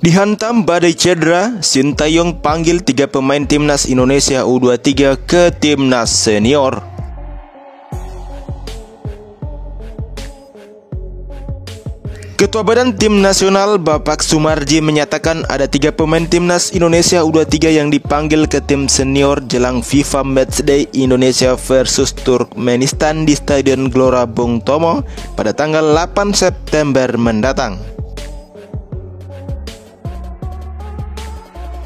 Dihantam badai cedera, Sintayong panggil 3 pemain timnas Indonesia U23 ke timnas senior. Ketua Badan Tim Nasional Bapak Sumarji menyatakan ada 3 pemain timnas Indonesia U23 yang dipanggil ke tim senior jelang FIFA Matchday Indonesia versus Turkmenistan di Stadion Gelora Bung Tomo pada tanggal 8 September mendatang.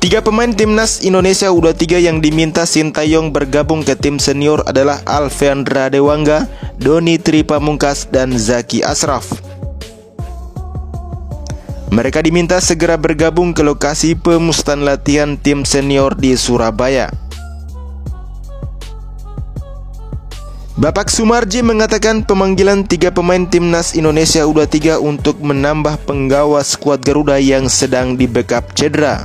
3 pemain timnas Indonesia U23 yang diminta Sintayong bergabung ke tim senior adalah Alvendra Dewangga, Doni Tripamungkas, dan Zaki Ashraf. Mereka diminta segera bergabung ke lokasi pemusatan latihan tim senior di Surabaya. Bapak Sumarji mengatakan pemanggilan 3 pemain timnas Indonesia U23 untuk menambah penggawa skuad Garuda yang sedang di backup cedera.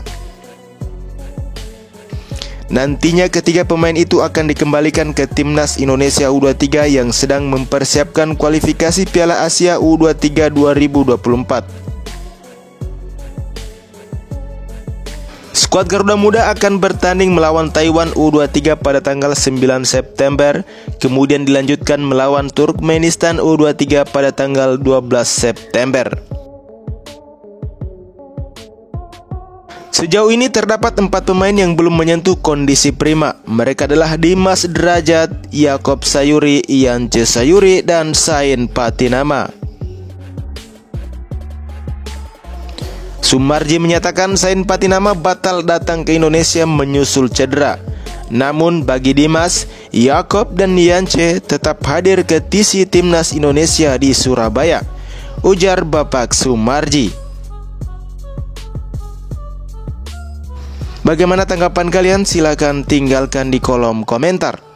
Nantinya ketiga pemain itu akan dikembalikan ke timnas Indonesia U23 yang sedang mempersiapkan kualifikasi Piala Asia U23 2024. Skuad Garuda Muda akan bertanding melawan Taiwan U23 pada tanggal 9 September, kemudian dilanjutkan melawan Turkmenistan U23 pada tanggal 12 September. Sejauh ini terdapat 4 pemain yang belum menyentuh kondisi prima. Mereka adalah Dimas Derajat, Yaakob Sayuri, Yance Sayuri, dan Sain Patinama. Sumarji menyatakan Sain Patinama batal datang ke Indonesia menyusul cedera. Namun bagi Dimas, Yaakob, dan Yance tetap hadir ke TC Timnas Indonesia di Surabaya, ujar Bapak Sumarji. Bagaimana tanggapan kalian? Silakan tinggalkan di kolom komentar.